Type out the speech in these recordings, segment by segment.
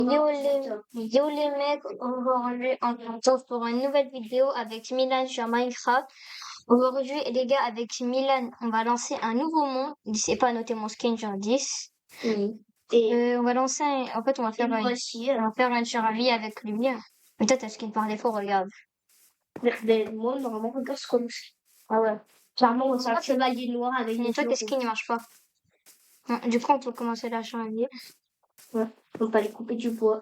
Yo les mecs, aujourd'hui on se retrouve pour une nouvelle vidéo avec Milan sur Minecraft. Aujourd'hui les gars, avec Milan, on va lancer un nouveau monde. N'hésitez pas à noter mon skin genre 10. Oui. Et On va lancer en fait on va faire une survie avec lui. Peut-être un skin par défaut, regarde. moi, normalement, regarde ce qu'on fait. Ah ouais. Clairement, c'est un chevalier noir avec Mais des toi, fleurs tes skins ne marchent pas. Bon, du coup, on peut commencer la survie. rouges. Ouais. On peut aller couper du bois.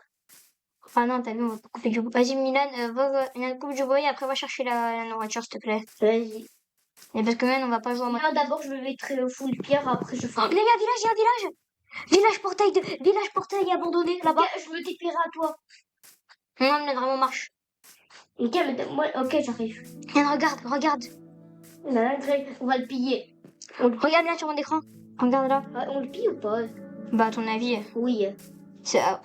Ah non, t'as vu, on va pas couper du bois. Vas-y, Milan, Milan, coupe du bois et après, va chercher la nourriture, s'il te plaît. Vas-y. Et parce que même, on va pas jouer en mode. Non, d'abord, je me mettrai au full pierre, après, je ferai. Les gars, village, il y a un village! Village portail abandonné là-bas. Ok, je me déplierai à toi. Non, mais vraiment marche. Ok, mais moi, ok, j'arrive. Viens, regarde. Là, on va le piller. Regarde là sur mon écran. Regarde là. On le pille ou pas? Bah, à ton avis. Oui. C'est, à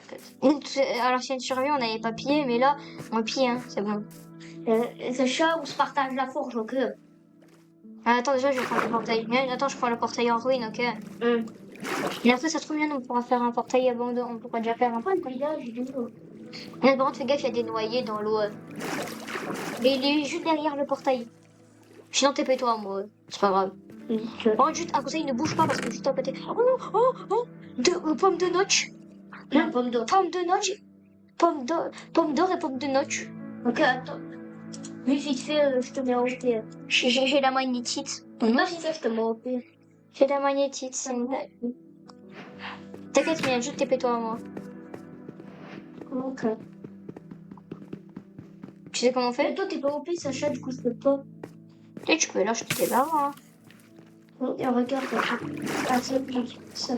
l'ancienne survie, on n'avait pas pillé, mais là, on pille, hein, c'est bon. C'est chat, on se partage la forge, ok? Attends, déjà, je vais prendre le portail. Attends, je prends le portail en ruine, ok? Et après, ça se trouve bien, on pourra faire un portail abandonné. On pourra déjà faire un Après, le village, il est où? Mais par contre, fais gaffe, il y a des noyés dans l'eau. Mais il est juste derrière le portail. Sinon, tais-toi, moi. C'est pas grave. Par contre, juste un conseil, ne bouge pas parce que juste à côté. Oh! Pomme de notch. Non, pomme d'or. Pomme de notch. Pomme d'or et pomme de notch. Ok, attends. Mais vite fait, je te mets en paix. J'ai la magnétite. Moi, vite fait, je te mets en paix. J'ai la magnétite, c'est une blague. T'inquiète, mais juste tais-toi, moi. Ok. Tu sais comment on fait? Mais toi, t'es pas OP, Sacha, du coup, je peux pas. Tu peux l'acheter là, hein. Et regarde, ah, ça.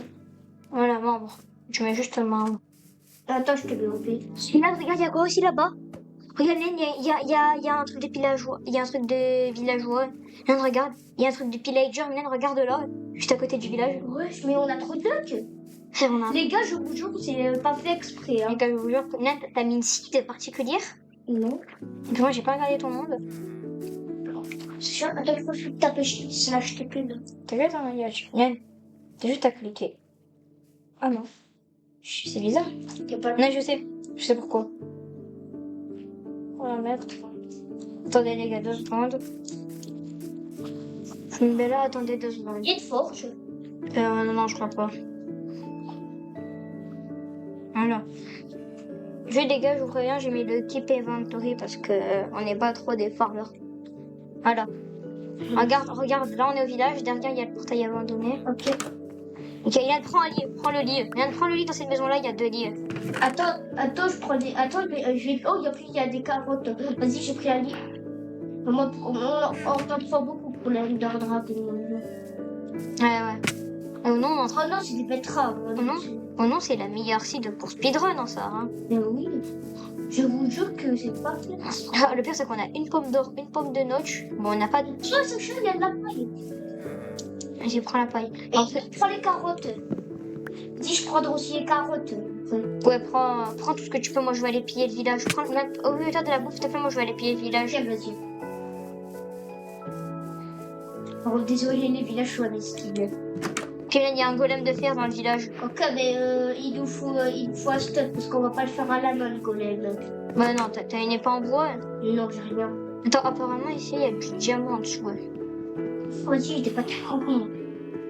Voilà, membre. Tu mets juste le membre. Attends, je te mets OP. Et là, regarde, il y a quoi aussi là-bas? Regarde, il y a un truc de villageois. Il y a un truc de villageois. Nan, regarde. Il y a un truc de pillager. Nan, regarde là. Juste à côté du village. Ouais, mais on a trop de luck. On a... Les gars, je vous jure, c'est pas fait exprès. Hein. Les gars, je vous jure, Nan, t'as mis une site particulière? Non. Et puis moi, j'ai pas regardé ton monde. Attends, il faut que je tape slash TP là. T'as vu ton maillage? Nan, t'as juste à cliquer. Ah non. C'est bizarre. Non, je sais. Je sais pourquoi. On va mettre. Attendez, les gars, 2 secondes. Je me mets là, attendez 2 secondes. Il y a de forge. Non, je crois pas. Voilà. Je les gars, je vous préviens, j'ai mis le keep inventory parce que on n'est pas trop des farmers. Voilà. Regarde, là on est au village, derrière il y a le portail abandonné. Ok. Ok, Yann, prends un lit, prends le lit. Yann, prends le lit dans cette maison-là, il y a 2 lits. Attends, je prends des. Attends, mais je vais. Oh, il y a des carottes. Vas-y, j'ai pris un lit. Moi, on t'en prend beaucoup pour la Ender Dragon. Ouais. Oh non, Oh non, c'est des betteraves. Oh non, c'est la meilleure site pour speedrun, hein, ça. Hein. Mais oui. Je vous jure que c'est pas fait. Ah, le pire, c'est qu'on a une pomme d'or, une pomme de notch. Bon, on n'a pas de. Toi, ce chat, il y a de la paille. Vas-y, prends la paille. Et prends les carottes. Dis, je prendrai aussi les carottes. Ouais, prends tout ce que tu peux. Moi, je vais aller piller le village. Au lieu de la bouffe, s'il te plaît, moi, je vais aller piller le village. Ok, vas-y. Oh, désolé, les villages sont mesquines. Puis là, il y a un golem de fer dans le village. Ok, mais il nous faut un stock parce qu'on va pas le faire à la main, le golem. Bah non, t'as une épée en bois. Non, j'ai rien. Attends, apparemment, ici, il y a du diamant en dessous. Ouais. Vas-y, t'es pas trop bon.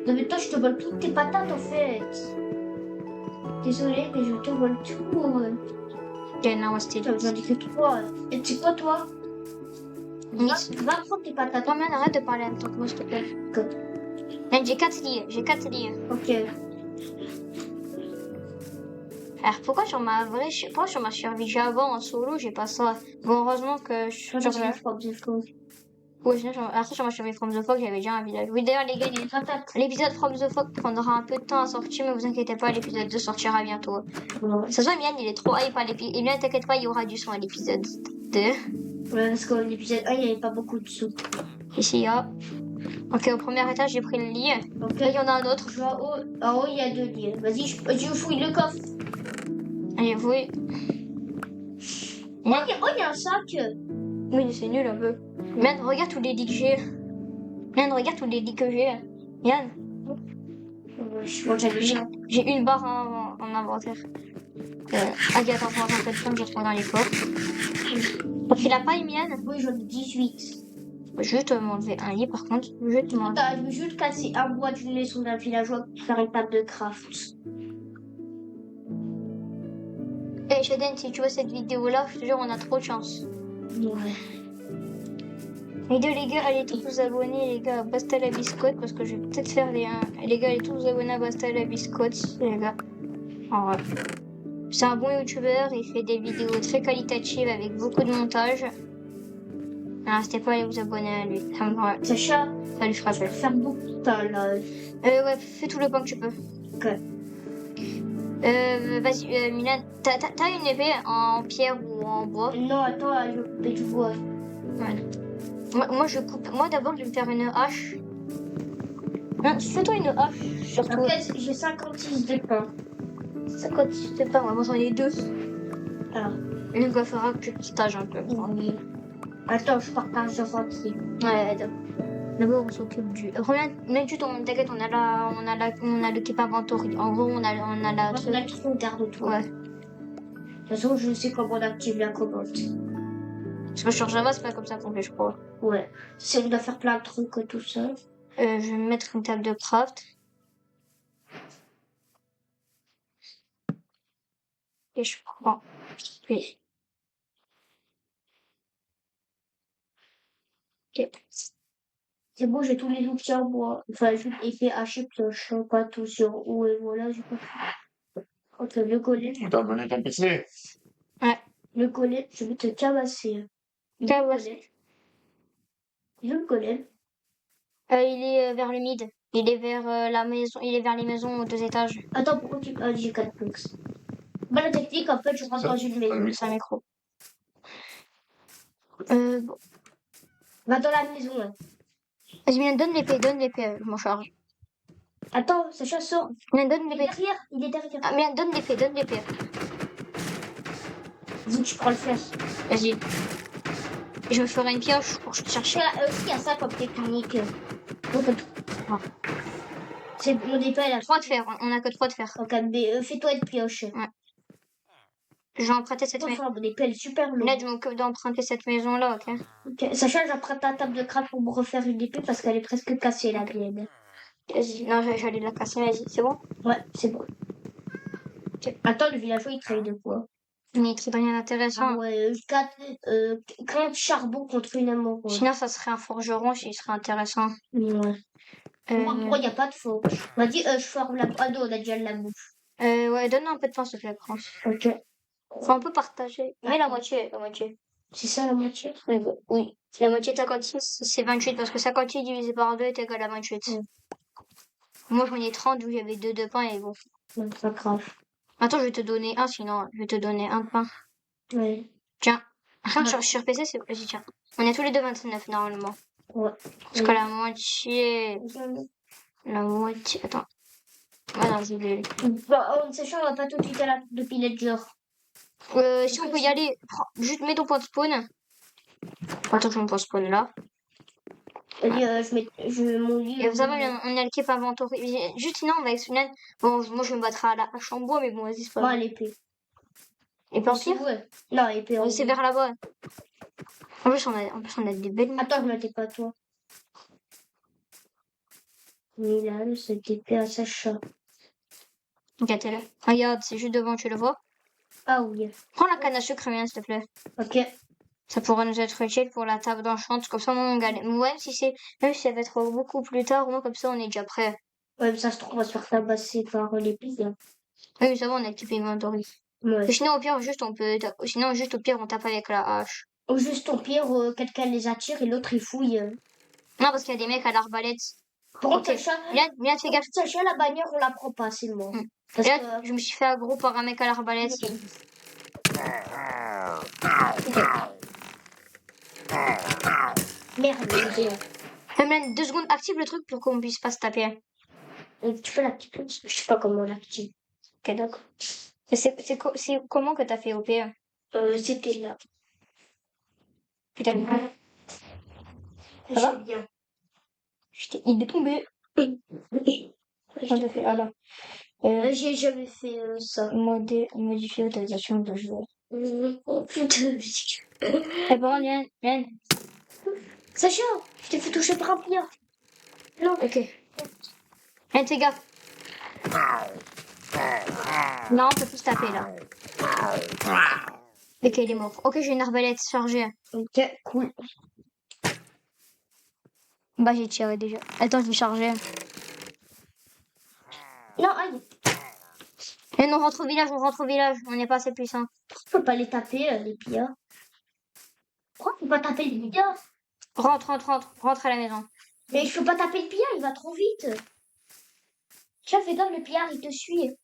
Non, mais toi, je te vole toutes tes patates, en fait. Désolé, mais je te vole tout. Ok, non, c'était... J'en ai que 3. Et tu sais quoi, toi? Va prendre tes patates. Non, mais arrête de parler en même temps que moi, s'il te plaît. Mais j'ai 4 lits. Ok. Alors, pourquoi sur ma survie avant en solo, j'ai pas ça? Bon, heureusement que je suis sur la... Ouais, sinon, après, sur ma survie From the Fog, j'avais déjà un village. Oui, d'ailleurs, les gars, l'épisode From the Fog prendra un peu de temps à sortir, mais vous inquiétez pas, l'épisode 2 sortira bientôt. Ça se voit, Mian, il est trop hype à l'épisode. Et bien, t'inquiète pas, il y aura du son à l'épisode 2. Ouais, parce qu'à l'épisode 1, il n'y avait pas beaucoup de sous. Ici, il y a... Ok, au premier étage, j'ai pris le lit. Ok. Là, il y en a un autre. Je vois en haut, il y a 2 lits. Vas-y, je fouille le coffre. Allez, oui. Oh, il y a un sac. Oui, c'est nul un peu. Yann, regarde tous les lits que j'ai. Yann, regarde tous les lits que j'ai. Yann. J'ai une barre en inventaire. Ah, attends, je un peu de temps que j'ai trouvé dans les coffres. Tu l'as pas, Emiane? Oui, j'en ai 18. Je vais te m'enlever un lit, par contre. Je vais te m'enlever. Je vais juste casser un bois d'une maison d'un villageois pour faire une table de craft. Eh, Shaden, si tu vois cette vidéo-là, je te jure, on a trop de chance. Ouais. Les gars, allez tous vous abonner, les gars, à Basta la biscotte, parce que je vais peut-être faire les gars, allez tous vous abonner à Basta la biscotte, les gars. Alors, c'est un bon youtubeur, il fait des vidéos très qualitatives avec beaucoup de montage. Alors, n'hésitez pas à aller vous abonner à lui. Sacha, Ça lui fera je vais plaisir. faire beaucoup de pain là. Ouais, fais tout le pain que tu peux. Ok. Vas-y, Milan, t'as une épée en pierre ou en bois? Non, attends, je vais couper du bois. Ouais. Moi, je coupe. Moi, d'abord, je vais me faire une hache. Hein, fais-toi une hache, surtout. Ok, j'ai 56 de pain. 56 de pain, moi j'en ai 2. Ah. Donc, il va falloir que tu partages un peu. Oui. Attends, je partage 60. Ouais, d'abord, on s'occupe du. Même t'inquiète, on a l'équipe inventory. En gros, on a la. On a tout garde tout. Ouais. De toute façon, je sais comment on active la commande. Parce que sur Java, c'est pas comme ça qu'on fait, je crois. Ouais. Si on doit faire plein de trucs tout ça. Je vais mettre une table de craft. Et je prends. Oui. Ok. C'est bon, j'ai tous les outils en bois. Enfin, juste épée, hache, pioche, pas tout sur où et voilà, j'ai pas fait. Ok, le collet. T'as amené ton PC? Ouais. Le collet, je vais te cabasser. Cabasser. Le collet. Il est vers le mid. Il est vers la maison. Il est vers les maisons aux 2 étages. Attends, pourquoi tu. Ah, j'ai 4 blocs. Bah, la technique, en fait, je rentre Ça, dans une maison. C'est un micro. Bon. Va dans la maison, hein. Vas-y, Milan, donne l'épée, je m'en charge. Attends, Sacha sort. Milan, donne Il est l'épée. derrière, il est derrière. Ah, Milan, donne l'épée. Dis que tu prends le fer. Vas-y. Je me ferai une pioche pour chercher. Il y a ça comme technique. Ah. C'est mon épée, là. 3 de fer, on a que 3 de fer. Ok, mais fais-toi une pioche. J'ai emprunté cette maison. Enfin, mon épée, elle est super longue. Là, je m'occupe d'emprunter cette maison-là, ok? Ok, Sacha, j'emprunte ta table de craft pour me refaire une épée parce qu'elle est presque cassée, la mienne. Vas-y. Non, j'allais la casser, vas-y, c'est bon? Ouais, c'est bon. Attends, le villageois, il travaille de quoi? Mais c'est pas bien Ah intéressant. ouais, 15 charbon contre une amoureuse. Sinon, ça serait un forgeron s'il serait intéressant. Ouais. Pourquoi il n'y a pas de faux? On m'a dit, je forme la... Ah non, on a déjà la bouffe. Ouais, donne un peu de pain, s'il te plaît, France. Ok. Enfin, on peut partager. Mais la moitié. C'est ça la moitié? Oui. La moitié de 56, c'est 28, parce que 58 divisé par 2 est égal à 28. Moi, j'en ai 30, où j'avais 2 de pain, et bon. Non, c'est pas grave. Attends, je vais te donner un, sinon, je vais te donner un de pain. Ouais. Tiens. Sur PC, c'est... Vas-y, tiens. On a tous les deux 29, normalement. Ouais. Parce que la moitié... Attends. Ah non, j'ai oublié. Bah, on sachant, on va pas tout de suite à la de pillager. Si on peut y aller, juste mets ton point de spawn. Attends, je mets mon point de spawn là. Vas-y, je mon lit. Et vous savez, on a l'équipe inventory. Juste sinon, on va expliquer. Bon, moi je me battrai à la hache en bois, mais bon, vas-y, c'est pas Bah, grave. l'épée. Et puis en pire, Ouais. Non, épée en c'est vers là-bas. En plus, on a des belles. Attends, je m'étais pas toi. Milan, cette épée à Sacha. Regardez-le. Regarde, c'est juste devant, tu le vois. Ah oui. Prends la canne à sucre, s'il te plaît. Ok. Ça pourra nous être utile pour la table d'enchant. Comme ça, on gagne. Même si ça va être beaucoup plus tard, au moins comme ça, on est déjà prêt. Ouais, mais ça se trouve, on va se faire tabasser par l'épée. Hein. Oui, mais ça va, on a l'équipe inventory. Ouais. Et sinon, au pire, juste au pire, on tape avec la hache. Ou juste au pire, quelqu'un les attire et l'autre il fouille. Non, parce qu'il y a des mecs à l'arbalète. Par contre, Ok. Sacha, Viens, fais gaffe. Sacha, la bannière, on la prend pas, c'est moi. Parce Là, que... je me suis fait aggro par un mec à l'arbalète. Merde, j'ai... Même 2 secondes, active le truc pour qu'on puisse pas se taper. Tu peux l'activer parce que je sais pas comment on l'active. Ok, d'accord. C'est comment que t'as fait OP? C'était là. Putain, Ça va bien. il est tombé. Quand j'ai fait, ah là. J'ai jamais fait ça. Modifier l'autorisation de jouer. Oh putain. Eh bon, viens. Sacha, je t'ai fait toucher par un pire. Non. Ok. Viens, fais gaffe. Non, on peut plus se taper là. Ok, il est mort. Ok, j'ai une arbalète chargée. Ok, cool. Bah, j'ai tiré déjà. Attends, je vais charger. Non, aïe. Et non, on rentre au village. On n'est pas assez puissant. Je peux pas les taper, les pillards. Pourquoi je peux pas taper le pillard? Rentre à la maison. Mais je peux pas taper le pillard, il va trop vite. Tiens, fais gaffe, le pillard, il te suit.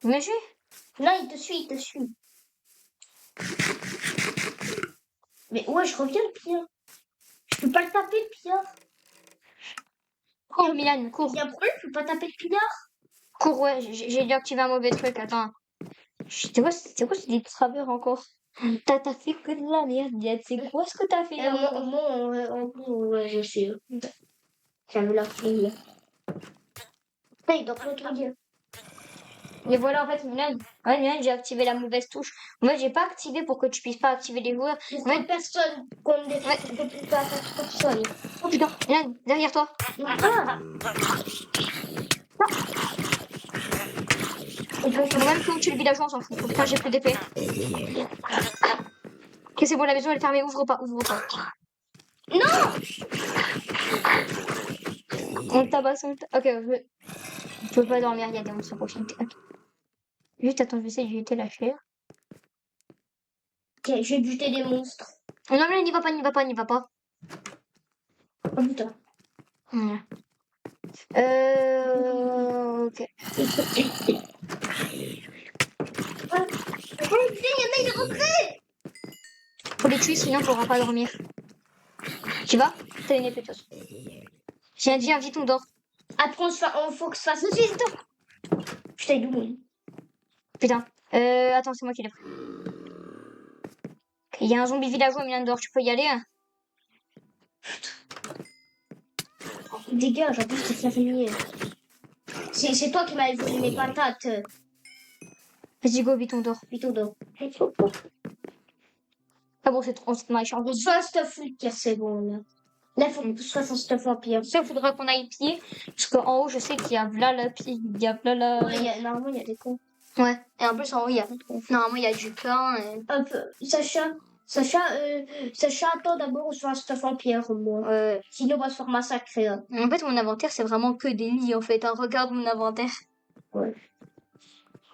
Vous me suivez? Non, il te suit. Mais ouais, je reviens, le pillard. Je peux pas le taper, le pillard. Cours, Milan, cours. Il y a un problème, je peux pas taper le pillard. Cours, ouais, j'ai dû activer un mauvais truc. Attends. C'est quoi ce des travers encore? T'as fait que de la merde, Diane. C'est quoi ce que t'as fait encore? Ouais, je sais. J'avais la fille. Il doit pas te dire. Et voilà, en fait, Milan, j'ai activé la mauvaise touche. Moi, j'ai pas activé pour que tu puisses pas activer les joueurs. Pourquoi personne qu'on ne peut pas faire personne? Oh putain, Milan, derrière toi. Ah. On peut même plus tuer le villageois, on s'en fout. Oh, putain, j'ai plus d'épée. Ok, c'est bon, la maison elle est fermée. Ouvre pas. Non! On tabasse. Ok, je peux pas dormir, il y a des monstres à proximité. Ok. Juste, attends, je vais essayer de jeter la chair. Ok, je vais buter des monstres. Oh non, mais n'y va pas. Oh putain. Voilà. Ok. Oh putain, il est rentré! Faut les tuer, sinon on pourra pas dormir. Tu vas? T'as une épée, de toute façon. Viens, vite, on dort. Après, on faut que ça se fasse. Vite, dors. Putain, il est où? Putain. Attends, c'est moi qui l'ai pris. Il y a un zombie villageois, Milan dehors, tu peux y aller, hein? Dégage, en plus, c'est sa famille. C'est toi qui m'avais volé mes patates. Vas-y, go, vite, on dort. Vite, on dort. Ah bon, c'est trop, c'est marrant. Soit un stuff qui c'est bon, là. Là, il faut que ce soit un stuff vampire. Ça, il faudra qu'on aille pied. Parce qu'en haut, je sais qu'il y a là la pied. Il y a là la. Ouais, normalement, il y a des cons. Ouais. Et en plus, en haut, il y a. Normalement, il y a du pain. Et... Hop, Sacha, attends d'abord, on se fait un stuff vampire, moi. Sinon, on va se faire massacrer. Hein. En fait, mon inventaire, c'est vraiment que des lits, en fait. Hein. Regarde mon inventaire. Ouais.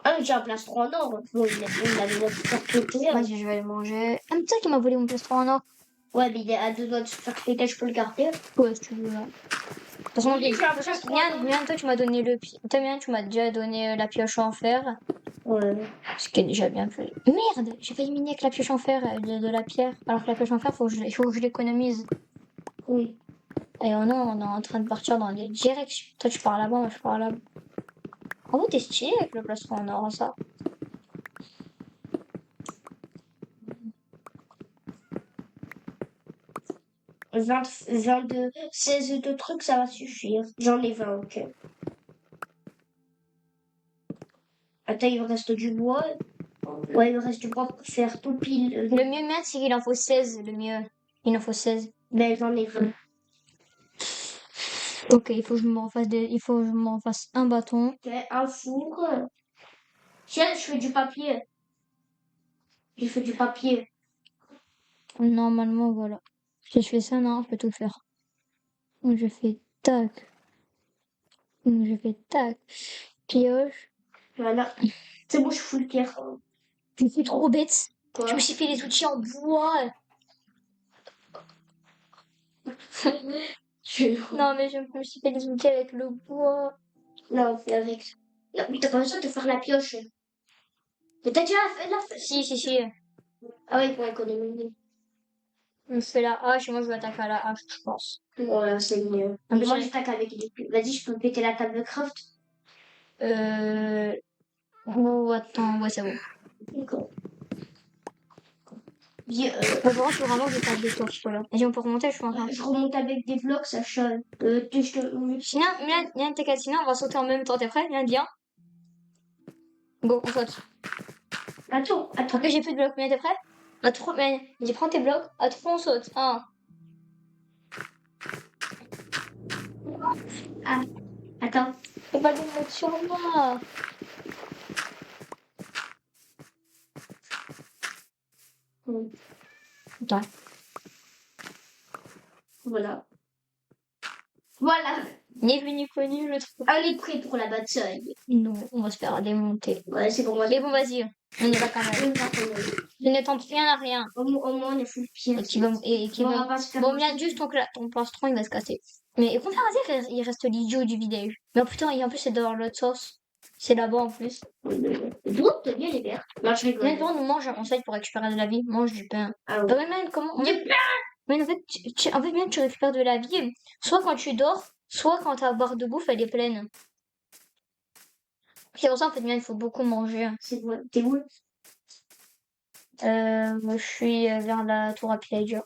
Ah, mais j'ai un plastron en or. Bon, il avait notre faire péter. Hein. Vas-y, je vais aller manger. Ah, mais toi qui m'a volé mon plastron en or. Ouais, mais il est à 2 doigts de se faire péter, je peux le garder. Ouais, si tu veux. Ouais. De toute façon, Oui, j'ai un plastron en or. Mian, toi, tu m'as donné le Toi, Mian, tu m'as déjà donné la pioche en fer. Ouais. Ce qui est déjà bien fait. Merde, j'ai failli miner avec la pioche en fer de la pierre. Alors que la pioche en fer, il faut que je l'économise. Oui. Et oh non, on est en train de partir dans des directions. Toi, tu pars là-bas, moi, je pars là-bas. En gros, t'es stylé avec le plastron en or, ça. 22, 16 de trucs, ça va suffire. J'en ai 20, ok. Attends, il me reste du bois. Ouais, il me reste du bois pour faire tout pile. Le mieux, Mian, c'est qu'il en faut 16. Le mieux, il en faut 16. Mais j'en ai 20. Ok, il faut que je m'en fasse un bâton. Ok, un four. Tiens, je fais du papier. Je fais du papier. Normalement, voilà. Si je fais ça, non, je peux tout faire. Donc, je fais tac. Donc, je fais tac. Pioche. Voilà. C'est bon, je fous le pierre. Je suis trop bête. Quoi? Je me suis fait les outils en bois. Non, mais je me suis fait les outils avec le bois. Non, on fait avec. Non, mais t'as pas besoin de faire la pioche. Mais t'as déjà fait la. Si. Ah oui, pour économiser. Je me fais la hache et moi je vais attaquer à la hache, je pense. Voilà, c'est mieux. Ah, mais Moi, j'ai- j'attaque avec les. Vas-y, je peux péter la table de craft. Oh, attends, ouais, c'est bon. D'accord. Par contre, faut vraiment que je fasse des tours, voilà. Et si on peut remonter, je pense. Je remonte avec des blocs, ça change. Sinon, Milan, t'inquiète, sinon, on va sauter en même temps. T'es prêt? Milan, viens. Go, on saute. Attends. Ok, j'ai plus de blocs. Milan, t'es prêt? À 3, Milan, j'ai prends tes blocs. À 3, on saute. 1. Attends. Faut pas le mettre sur moi. Attends. Voilà. Ni vu ni connu, le truc. On est prêt pour la bataille. Non, on va se faire démonter. Ouais, c'est pour moi. Mais bon, vas-y. On y va quand même. Je ne tente rien à rien. Au moins, on est full pied. Et qui va. Bon, Milan, juste ton plastron, il va se casser. Mais qu'on fait vas-y, il reste l'idiot du village. Mais oh, putain, et en plus, c'est dans l'autre sauce. C'est là-bas en plus. D'où t'as bien les verts? Non, je rigole. Maintenant, on mange un conseil pour récupérer de la vie. Mange du pain. Ah Ouais, mais comment Du pain. Mais en fait, même tu récupères de la vie, soit quand tu dors, soit quand ta barre de bouffe, elle est pleine. C'est pour ça, en fait, bien, il faut beaucoup manger. C'est vrai. T'es où? Je suis vers la tour à pillager.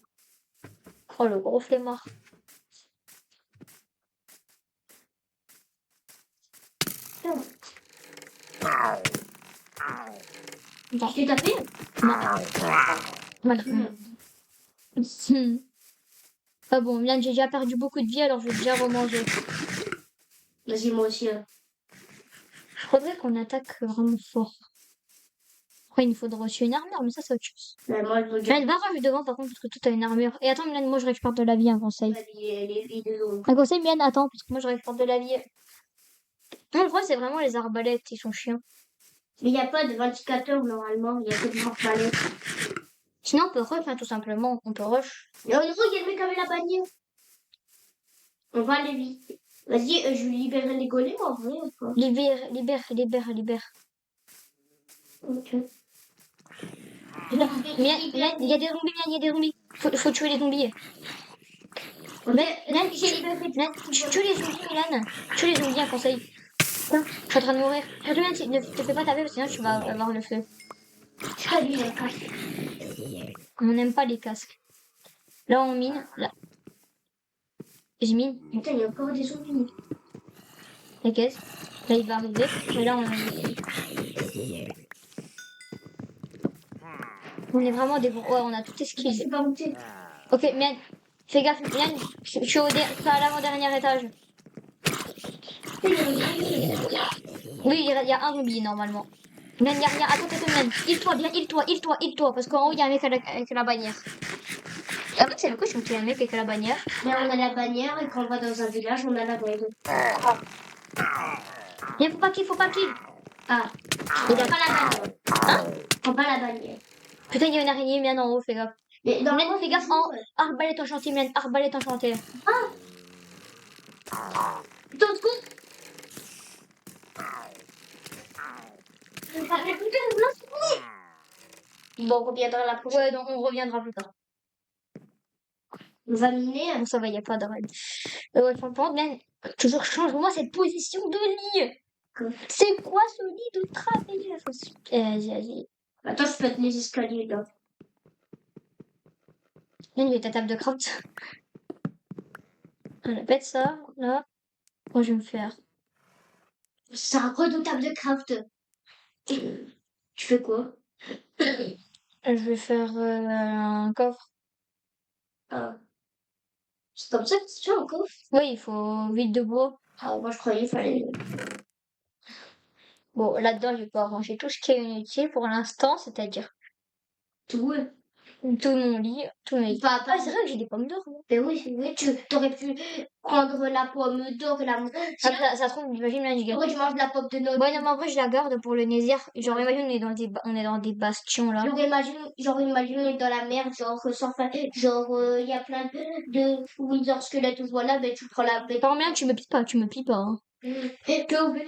Oh, le gros flemmard. Tu t'as fait? Voilà. Ah bon, bien, j'ai déjà perdu beaucoup de vie, alors je vais déjà remanger. Vas-y, moi aussi. Je faudrait qu'on attaque vraiment fort. Après, il nous faudra aussi une armure, mais ça, c'est autre chose. Moi, je Milan, regarde. va rajouter devant, par contre, parce que tout a une armure. Et attends, Milan, moi, je récupère de la vie, un conseil. Les deux. Un conseil, Milan, attends, parce que moi, je récupère de la vie. Non, le problème, c'est vraiment les arbalètes, ils sont chiants. Mais il n'y a pas de vindicateur normalement, il y a que de arbalètes. Sinon, on peut rush, hein, tout simplement. On peut rush. Oh non, il y a le mec avec la bannière. On va aller vite. Vas-y, je vais libérer les golems en vrai ou pas? Libère. Ok. Milan, il y a des zombies, Milan, il y a des zombies. Faut tuer les zombies. Milan, tue les zombies, Milan. Tue les zombies, un conseil. Putain, je suis en train de mourir. Surtout, Milan, ne te fais pas taper, parce que sinon, tu vas avoir le feu. Salut, les gars. On n'aime pas les casques. Là, on mine. Là. Je mine. Putain, il y a encore des zombies. T'inquiète. Là, il va arriver. Et là, on est vraiment des bons. Ouais, on a tout Je esquivé. sais pas où t'es. Ok, Mian, fais gaffe. Mian, je suis à l'avant-dernier étage. Oui, il y a un zombie normalement. Mian, il y a rien. Attends, Mian. Il-toi. Parce qu'en haut, il y a un mec avec la bannière. Ah, c'est le coup, je me un mec avec la bannière. Mais on a la bannière et quand on va dans un village, on a la règle. Il faut pas qu'il. Ah, Il a pas la bannière. Hein? prends pas la bannière. Putain, il y a une araignée, Mian, en haut, fais gaffe. Mais dans Mian, fais gaffe. Arbalète enchantée, Mian. Arbalète enchantée. Putain, de coup. Bon, on reviendra la prochaine. Ouais, donc on reviendra plus tard. On va miner. Bon, ça va, il n'y a pas de raid. Ouais, franchement, Mian, toujours change-moi cette position de lit. C'est quoi ce lit de travail là? Vas-y. Attends, je peux te les escaliers là. Mian, il y a ta table de craft. On pète ça, là. Moi, je vais me faire. C'est un redoutable de craft. Tu fais quoi? Je vais faire un coffre. Ah. C'est comme ça que tu fais un coffre? Oui, il faut 8 de bois. Ah, moi je croyais qu'il fallait. Bon, là-dedans, je vais pas ranger tout ce qui est inutile pour l'instant, c'est-à-dire Tout. tout mon lit, tout mes... Pas, Ah, c'est vrai que j'ai des pommes d'or. Mais oui, tu aurais pu prendre la pomme d'or et la Ça se trouve, imagine, là, je gagne. Pourquoi tu manges la pomme de Noël? Ouais, non, mais en vrai, je la garde pour le Nézir. Genre, imagine, on est dans des bastions, là. Genre, imagine, on est dans la mer, genre, il y a plein de Windsor squelettes, ou voilà, ben, tu prends la bête. Par bien, tu me pies pas, hein. Que veulent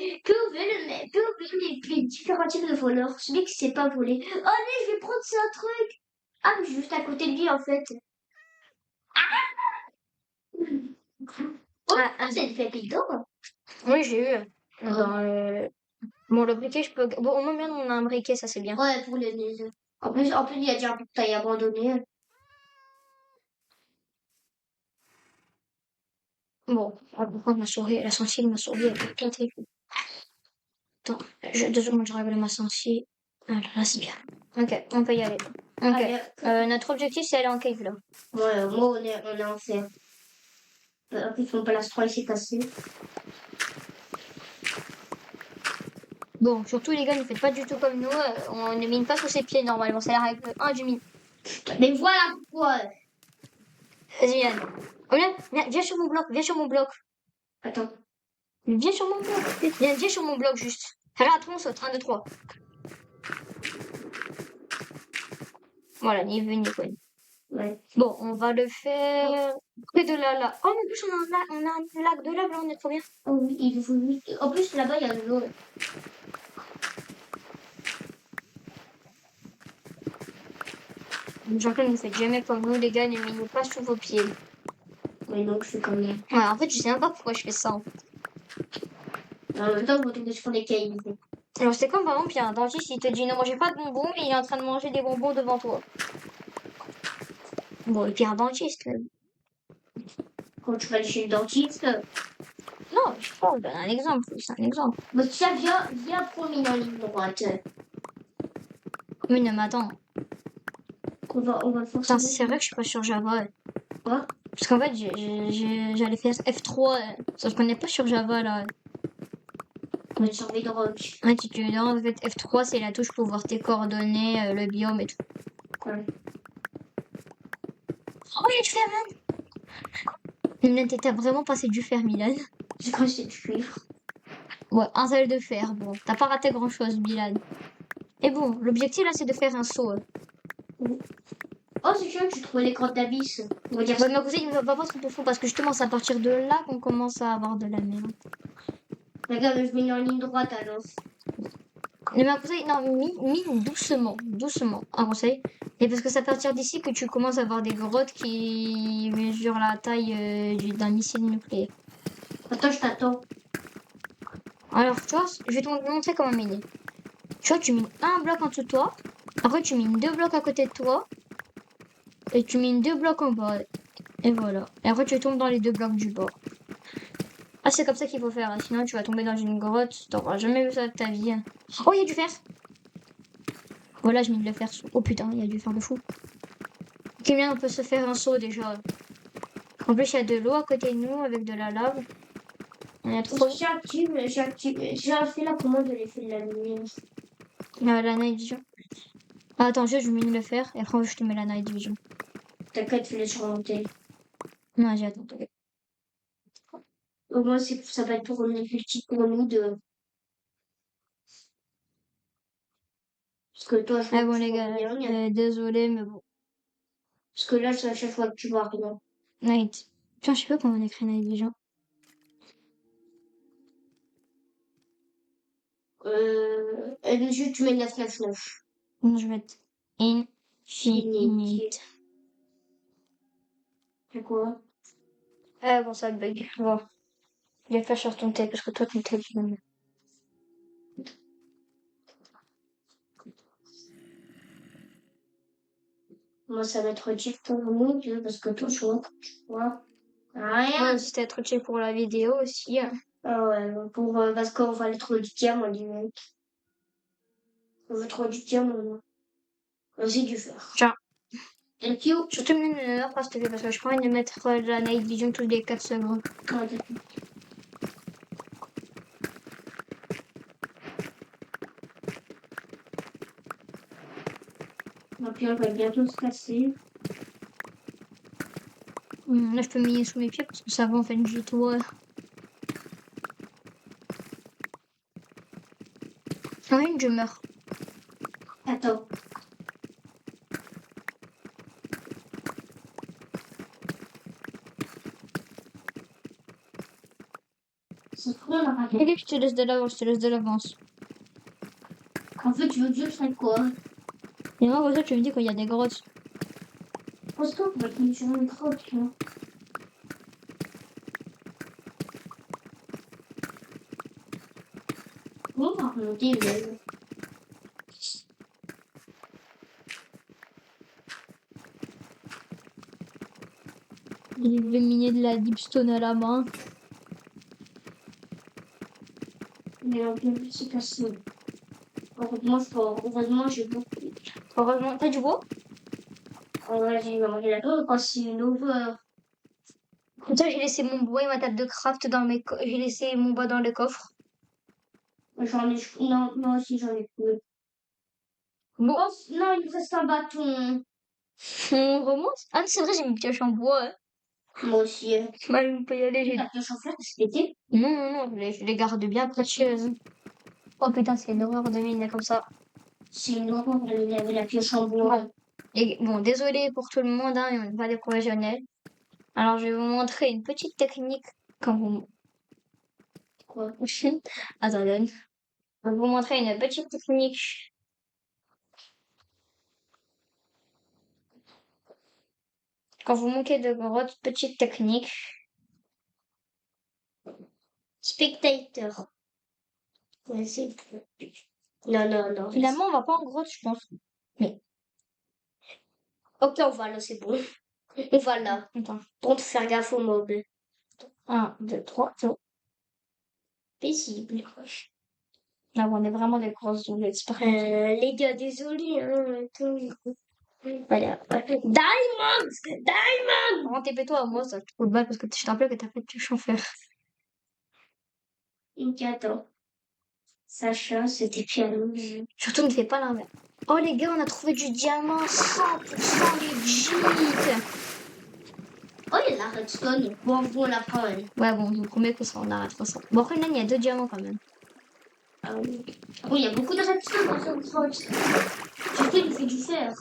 les différents types de voleurs? Celui qui sait pas voler. Oh, allez, je vais prendre ça un truc. Ah, mais je suis juste à côté de lui, en fait. C'est une pépite d'or. Oui, j'ai eu. Bon, le briquet, je peux... Bon, au moins, bien, on a un briquet, ça, c'est bien. Ouais, pour les œufs. En plus, il y a déjà un portail abandonné. Bon, on va prendre ma souris. La sensible, ma souris, elle est éclatée. Attends, 2 secondes, je règle ma sensible. Voilà, là, c'est bien. Ok, on peut y aller. Ok. Allez, Notre objectif, c'est aller en cave, là. ouais, moi, on est en fer. En plus, mon palace 3 il s'est cassé. Bon, surtout, les gars, ne faites pas du tout comme nous. On ne mine pas sous ses pieds, normalement. C'est la règle 1 du mine. Mais voilà pourquoi. Vas-y, Yann. Oh, viens sur mon bloc, viens sur mon bloc. Attends. Viens sur mon bloc. Viens sur mon bloc, juste. Regarde, on saute. 1, 2, 3. Voilà, ni vu, ni connu. Ouais. Bon, on va le faire près de là, là. Oh, mais en plus, on a un lac de lave, là, on est trop bien. Oh oui, il faut... En plus, là-bas, il y a de l'eau. Jean-Claude, ne faites jamais comme nous, les gars, ne minez pas sous vos pieds. Mais donc, je fais comme ça. Ouais, en fait, je sais même pas pourquoi je fais ça. En même temps, vous tombez sur des cailloux. Alors, c'est comme par exemple, il y a un dentiste, il te dit ne mangez pas de bonbons, mais il est en train de manger des bonbons devant toi. Bon, et puis un dentiste. Quand tu vas aller chez le dentiste, Non, je sais pas, je donne un exemple, c'est un exemple. bah, tiens, viens promener en ligne droite. Mais non, mais attends. On va Putain, forcément... c'est vrai que je suis pas sur Java. Quoi? Parce qu'en fait, j'allais faire F3, ça je connais pas sur Java, là. On est sur Bedrock. Ouais, tu non, en fait, F3, c'est la touche pour voir tes coordonnées, le biome et tout. Ouais. Oh, il y a du fer, man! Milan, t'as vraiment passé du fer, Milan. J'ai cru que c'était du cuivre. Ouais, un seul de fer, bon. T'as pas raté grand-chose, Milan. Et bon, l'objectif, là, c'est de faire un saut. Oh, c'est sûr que tu trouvais les grottes d'abysse. On va dire Ouais, ça. mais à cause, il va pas trop profond, parce que justement, c'est à partir de là qu'on commence à avoir de la merde. Regarde, je mets en ligne droite alors. Mais un conseil, non, mine doucement, doucement, un conseil. Et parce que c'est à partir d'ici que tu commences à avoir des grottes qui mesurent la taille d'un missile nucléaire. Attends, je t'attends. Alors, tu vois, je vais te montrer comment miner. Tu vois, tu mines un bloc en dessous de toi, après tu mines 2 blocs à côté de toi, et tu mines 2 blocs en bas. Et voilà. Et après, tu tombes dans les 2 blocs du bas. Ah, c'est comme ça qu'il faut faire, hein. Sinon tu vas tomber dans une grotte, t'auras jamais vu ça de ta vie. Hein. Oh, il y a du fer! Voilà, je mine le fer. Oh putain, il y a du fer de fou. Ok, bien, on peut se faire un saut déjà. En plus, il y a de l'eau à côté de nous avec de la lave. On a trop. J'ai fait la commande de l'effet de la lumière. La night vision. Ah, attends, je mine le fer et après je te mets la night vision. T'inquiète, je l'ai surmonté. Non, j'ai attends. Ok. Au moins, ça va être pour une petite pour nous de. Parce que toi, je Ah vois bon, que tu les vois gars, rien. désolé, mais bon. Parce que là, c'est à chaque fois que tu vois rien. Night. Putain, je sais pas comment on écrit night vision. NG, tu mets 999. Non, je vais mettre infinite. C'est quoi? Ah bon, ça bug. Bon, je vais faire sur ton tel parce que toi, ton tel, je l'aime. Moi, ça va être utile pour nous, parce que toi, je vois que tu vois rien. Ouais, c'était trop chill pour la vidéo aussi. Hein. Ah ouais, parce qu'on va aller trouver du diamant, du mec. On veut trouver du diamant, moi. Vas-y, du fer. Tiens. Thank you. Surtout me donne l'heure parce que je pourrais de mettre la night vision tous les 4 secondes. Ah, d'accord. Ma pierre va bientôt se casser. Là, je peux miner sous mes pieds parce que ça va en fait du tout. En une, je meurs. Attends. C'est trop la raquette. Ok, je te laisse de l'avance, je te laisse de l'avance. En fait, tu veux que je fasse quoi? Et moi, pour ça, tu me dis qu'il y a des grottes. Parce qu'on va tomber sur une grotte, là. Comment on va remonter, là? Il veut miner de la deepstone à la main. Mais en plus, c'est cassé. Heureusement, j'ai beaucoup. Heureusement, t'as du bois? Oh, ouais, j'ai mangé la oh, c'est une over. Putain, j'ai laissé mon bois et ma table de craft dans mes j'ai laissé mon bois dans le coffre. J'en ai. Non, moi aussi, j'en ai plus. Bon, Oh, non, il me reste un bâton. on remonte. Ah, c'est vrai, j'ai une pioche en bois. Hein. Moi aussi. Bah, on peut y aller. La pioche en fer, c'est pété. Non, non, non, je les garde bien précieuses. Oh putain, c'est une horreur de mine comme ça. C'est une horreur de laver la pioche en bois. Et bon, désolé pour tout le monde, hein, mais on n'est pas des professionnels. Alors, je vais vous montrer une petite technique quand vous... Quoi? Attendez. Je vais vous montrer une petite technique. Quand vous manquez de grosses petites techniques. Spectateur. Ouais, c'est. Non, non, non. Finalement, on va pas en grotte, je pense. Mais, Ok, on va là, c'est bon. On va là. attends. Pour te faire gaffe aux mobs. 1, 2, 3, 0. Paisible. Là, on est vraiment des grosses doubles Les gars, désolé. Hein, voilà. Diamond! Diamond! Avant, TP-toi à moi, ça te fout le bal parce que je te rappelle que t'as fait du chanfeur. Ok, attends. Sacha, c'était piano. Surtout, ne fais pas l'inverse. Oh, les gars, on a trouvé du diamant 100% legit. Oh, il y a de la redstone. Bon, on la prend, elle. Ouais, bon, je vous promets que ça, on arrêtera ça. Bon, après, là, il y a 2 diamants quand même. Ah oui. Oh, il y a beaucoup de redstone dans cette grotte. Surtout, il fait du fer.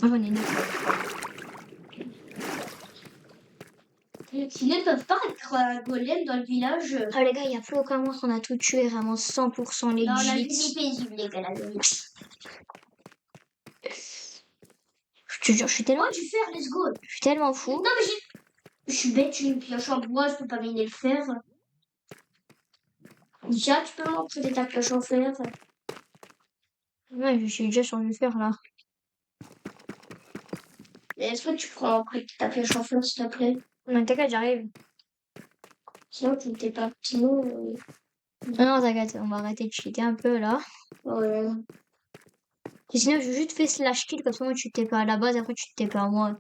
Ah, j'en ai 9. Sinon, ils peuvent pas être un golem dans le village. Ah, les gars, il n'y a plus aucun monstre, on a tout tué, vraiment 100% Non, on a vu legit. les paisibles, les gars, là. Je te jure, je suis tellement, Oh, du fer, let's go. je suis tellement fou. Non, mais je suis bête, j'ai une pioche en bois, je peux pas miner le fer. Déjà, tu peux montrer ta pioche en fer. Ouais, je suis déjà sur du fer, là. Est-ce que tu prends après ta pioche en fer, s'il te plaît? Non, t'inquiète, j'arrive. Sinon, tu n'es pas sinon. Non, t'inquiète, on va arrêter de cheater un peu, là. Ouais. Et sinon, je juste fais slash kill, comme ça, moi, tu t'es pas à la base, après, tu t'es pas à moi.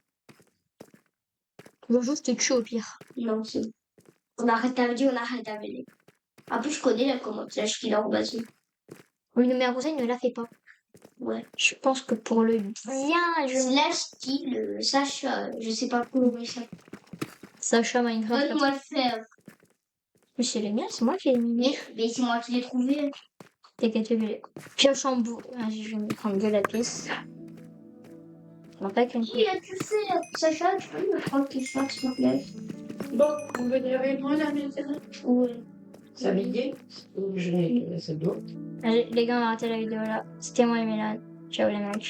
Je veux juste te tuer au pire. Non, c'est bon. On arrête à dire, on arrête à venir. En plus, je connais la commande slash killer en base. Oui, mais à Rosaine ne la fait pas. Ouais. Je pense que pour le bien, Slash kill, Sacha, je sais pas comment il s'appelle. Sacha Minecraft. Donne-moi le fer. Mais c'est les miens, c'est moi qui ai mis. Mais c'est moi qui l'ai trouvé. T'inquiète, je vais. Pioche en bout. Vas-y, je vais me prendre de la pièce. On va pas qu'une Qui a du fer? Sacha, tu peux me prendre tes fer, s'il te plaît? Bon, vous venez avec moi la maison. Ouais. Ça midi? Je n'ai que la seule. Allez, les gars, on va arrêter la vidéo là. C'était moi et Mélan. Ciao les mecs.